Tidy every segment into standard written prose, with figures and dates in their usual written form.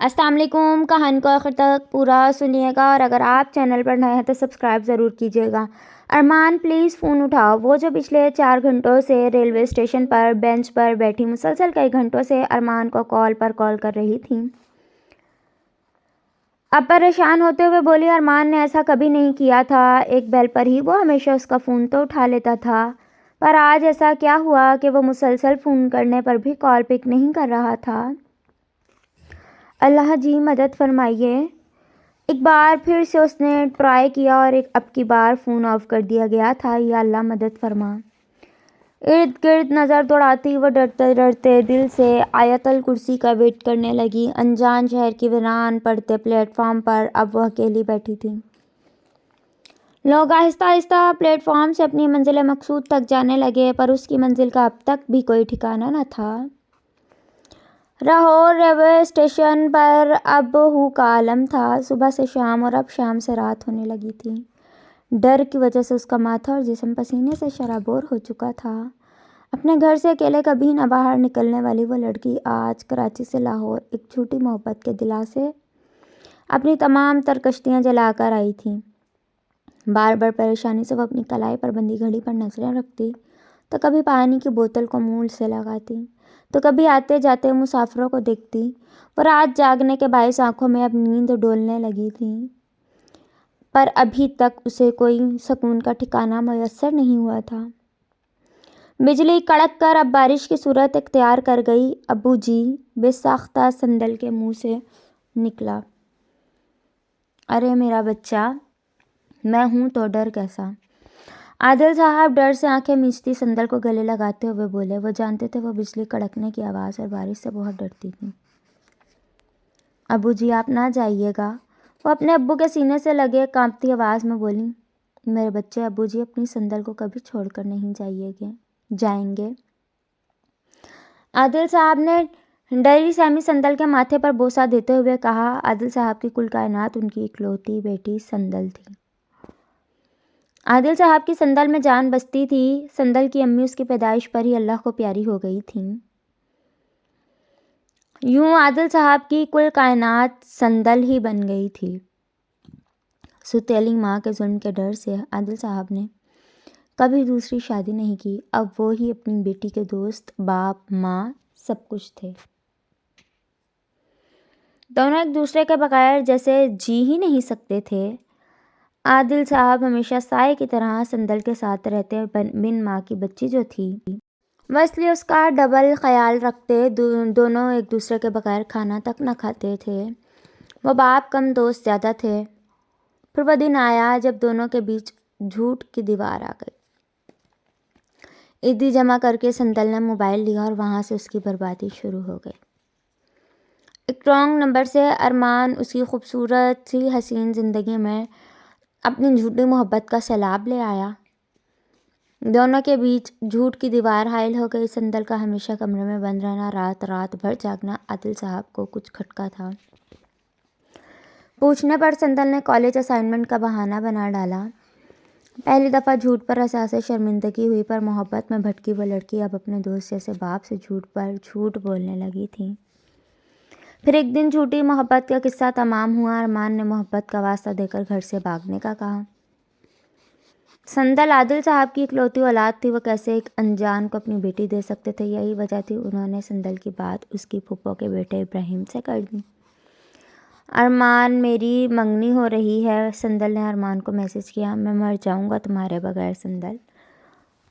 السلام علیکم. کہانی کو آخر تک پورا سنیے گا اور اگر آپ چینل پر نئے ہیں تو سبسکرائب ضرور کیجیے گا. ارمان پلیز فون اٹھاؤ. وہ جو پچھلے 4 گھنٹوں سے ریلوے اسٹیشن پر بینچ پر بیٹھی مسلسل کئی گھنٹوں سے ارمان کو کال پر کال کر رہی تھی، اب پریشان ہوتے ہوئے بولی ارمان نے ایسا کبھی نہیں کیا تھا. ایک بیل پر ہی وہ ہمیشہ اس کا فون تو اٹھا لیتا تھا، پر آج ایسا کیا ہوا کہ وہ مسلسل فون کرنے پر بھی کال پک نہیں کر رہا تھا. اللہ جی مدد فرمائیے. ایک بار پھر سے اس نے ٹرائی کیا اور اب کی بار فون آف کر دیا گیا تھا. یا اللہ مدد فرما. ارد گرد نظر دوڑاتی وہ ڈرتے ڈرتے دل سے آیت الکرسی کا ویٹ کرنے لگی. انجان شہر کی ویران پڑتے پلیٹ فارم پر اب وہ اکیلی بیٹھی تھی. لوگ آہستہ آہستہ پلیٹ فارم سے اپنی منزل مقصود تک جانے لگے، پر اس کی منزل کا اب تک بھی کوئی ٹھکانہ نہ تھا. لاہور ریلوے اسٹیشن پر اب ہو کا عالم تھا. صبح سے شام اور اب شام سے رات ہونے لگی تھی. ڈر کی وجہ سے اس کا ماتھا اور جسم پسینے سے شرابور ہو چکا تھا. اپنے گھر سے اکیلے کبھی نہ باہر نکلنے والی وہ لڑکی آج کراچی سے لاہور ایک جھوٹی محبت کے دلاسے اپنی تمام تر کشتیاں جلا کر آئی تھی. بار بار پریشانی سے وہ اپنی کلائی پر بندھی گھڑی پر نظریں رکھتی، تو کبھی پانی کی بوتل کو منہ سے لگاتی، تو کبھی آتے جاتے مسافروں کو دیکھتی. اور رات جاگنے کے باعث آنکھوں میں اب نیند ڈولنے لگی تھی، پر ابھی تک اسے کوئی سکون کا ٹھکانہ میسر نہیں ہوا تھا. بجلی کڑک کر اب بارش کی صورت اختیار کر گئی. ابو جی بے ساختہ صندل کے منہ سے نکلا. ارے میرا بچہ، میں ہوں تو ڈر کیسا؟ عادل صاحب ڈر سے آنکھیں میچتی صندل کو گلے لگاتے ہوئے بولے. وہ جانتے تھے وہ بجلی کڑکنے کی آواز اور بارش سے بہت ڈرتی تھی. ابو جی آپ نہ جائیے گا. وہ اپنے ابو کے سینے سے لگے کانپتی آواز میں بولی. میرے بچے، ابو جی اپنی صندل کو کبھی چھوڑ کر نہیں جائیں گے. عادل صاحب نے ڈری سہمی صندل کے ماتھے پر بوسہ دیتے ہوئے کہا. عادل صاحب کی کل کائنات ان کی اکلوتی بیٹی صندل تھی. عادل صاحب کی صندل میں جان بستی تھی. صندل کی امی اس کی پیدائش پر ہی اللہ کو پیاری ہو گئی تھیں. یوں عادل صاحب کی کل کائنات صندل ہی بن گئی تھی. ستیلی ماں کے ظلم کے ڈر سے عادل صاحب نے کبھی دوسری شادی نہیں کی. اب وہ ہی اپنی بیٹی کے دوست، باپ، ماں، سب کچھ تھے. دونوں ایک دوسرے کے بغیر جیسے جی ہی نہیں سکتے تھے. عادل صاحب ہمیشہ سائے کی طرح صندل کے ساتھ رہتے، بن ماں کی بچی جو تھی. وہ اس لیے اس کا ڈبل خیال رکھتے. دونوں ایک دوسرے کے بغیر کھانا تک نہ کھاتے تھے. وہ باپ کم دوست زیادہ تھے. پھر وہ دن آیا جب دونوں کے بیچ جھوٹ کی دیوار آ گئی. عیدی جمع کر کے صندل نے موبائل لیا اور وہاں سے اس کی بربادی شروع ہو گئی. ایک رانگ نمبر سے ارمان اس کی خوبصورت سی حسین زندگی میں اپنی جھوٹی محبت کا سیلاب لے آیا. دونوں کے بیچ جھوٹ کی دیوار حائل ہو گئی. صندل کا ہمیشہ کمرے میں بند رہنا، رات بھر جاگنا عادل صاحب کو کچھ کھٹکا تھا. پوچھنے پر صندل نے کالج اسائنمنٹ کا بہانہ بنا ڈالا. پہلی دفعہ جھوٹ پر احساس شرمندگی ہوئی، پر محبت میں بھٹکی وہ لڑکی اب اپنے دوست جیسے باپ سے جھوٹ پر جھوٹ بولنے لگی تھی. پھر ایک دن جھوٹی محبت کا قصہ تمام ہوا. ارمان نے محبت کا واسطہ دے کر گھر سے بھاگنے کا کہا. صندل عادل صاحب کی اکلوتی اولاد تھی. وہ کیسے ایک انجان کو اپنی بیٹی دے سکتے تھے؟ یہی وجہ تھی انہوں نے صندل کی بات اس کی پھپھو کے بیٹے ابراہیم سے کر دی. ارمان میری منگنی ہو رہی ہے. صندل نے ارمان کو میسج کیا. میں مر جاؤں گا تمہارے بغیر صندل.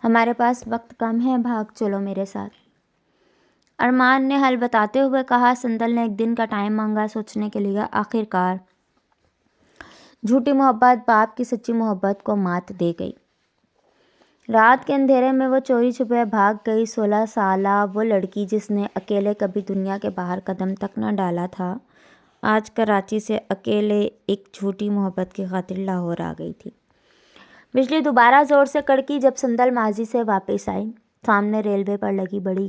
ہمارے پاس وقت کم ہے، بھاگ چلو میرے ساتھ. ارمان نے حل بتاتے ہوئے کہا. صندل نے ایک دن کا ٹائم مانگا سوچنے کے لیے. آخر کار جھوٹی محبت باپ کی سچی محبت کو مات دے گئی. رات کے اندھیرے میں وہ چوری چھپے بھاگ گئی. 16 سالہ وہ لڑکی جس نے اکیلے کبھی دنیا کے باہر قدم تک نہ ڈالا تھا، آج کراچی سے اکیلے ایک جھوٹی محبت کی خاطر لاہور آ گئی تھی. بجلی دوبارہ زور سے کڑکی جب صندل ماضی سے واپس آئی. سامنے ریلوے پر لگی بڑی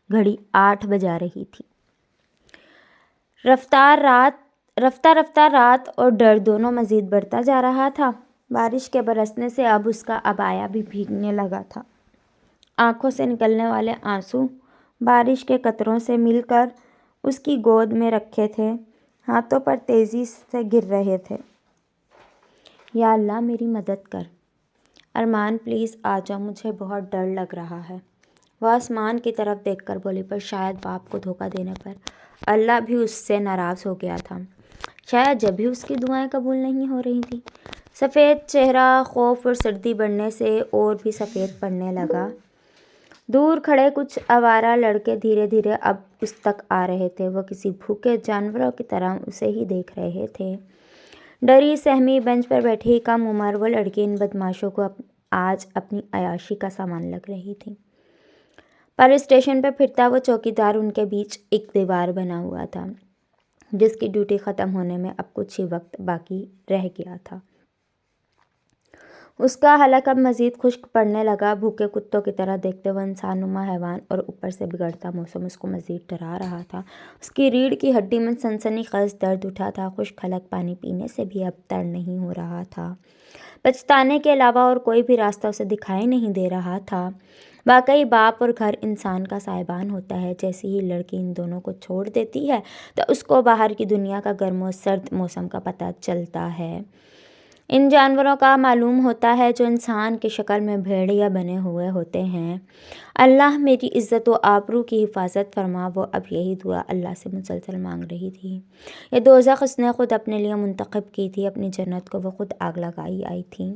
گھڑی 8 بجا رہی تھی. رفتہ رفتہ رات اور ڈر دونوں مزید بڑھتا جا رہا تھا. بارش کے برسنے سے اب اس کا عبایا بھی بھیگنے لگا تھا. آنکھوں سے نکلنے والے آنسو بارش کے قطروں سے مل کر اس کی گود میں رکھے تھے. ہاتھوں پر تیزی سے گر رہے تھے۔ یا اللہ میری مدد کر، ارمان پلیز آ جاؤ، مجھے بہت ڈر لگ رہا ہے۔ وہ آسمان کی طرف دیکھ کر بولی، پر شاید باپ کو دھوکہ دینے پر اللہ بھی اس سے ناراض ہو گیا تھا، شاید جب بھی اس کی دعائیں قبول نہیں ہو رہی تھیں۔ سفید چہرہ خوف اور سردی بڑھنے سے اور بھی سفید پڑنے لگا۔ دور کھڑے کچھ آوارہ لڑکے دھیرے دھیرے اب اس تک آ رہے تھے، وہ کسی بھوکے جانوروں کی طرح اسے ہی دیکھ رہے تھے۔ ڈری سہمی بینچ پر بیٹھی کم عمر وہ لڑکی ان بدماشوں کو آج اپنی عیاشی کا سامان لگ رہی تھی۔ پر اسٹیشن پہ پھرتا وہ چوکیدار ان کے بیچ ایک دیوار بنا ہوا تھا، جس کی ڈیوٹی ختم ہونے میں اب کچھ ہی وقت باقی رہ گیا تھا۔ اس کا حلق اب مزید خشک پڑنے لگا۔ بھوکے کتوں کی طرح دیکھتے وہ انسان نما حیوان اور اوپر سے بگڑتا موسم اس کو مزید ڈرا رہا تھا۔ اس کی ریڑھ کی ہڈی میں سنسنی خیز درد اٹھا تھا۔ خشک حلق پانی پینے سے بھی اب تر نہیں ہو رہا تھا۔ پچھتانے کے علاوہ اور کوئی بھی راستہ اسے دکھائی نہیں دے رہا تھا۔ واقعی باپ اور گھر انسان کا سائبان ہوتا ہے۔ جیسے ہی لڑکی ان دونوں کو چھوڑ دیتی ہے تو اس کو باہر کی دنیا کا گرم و سرد موسم کا پتہ چلتا ہے۔ ان جانوروں کا معلوم ہوتا ہے جو انسان کی شکل میں بھیڑیا بنے ہوئے ہوتے ہیں۔ اللہ میری عزت و آبرو کی حفاظت فرما، وہ اب یہی دعا اللہ سے مسلسل مانگ رہی تھی۔ یہ دوزخ اس نے خود اپنے لیے منتخب کی تھی، اپنی جنت کو وہ خود آگ لگائی آئی تھی۔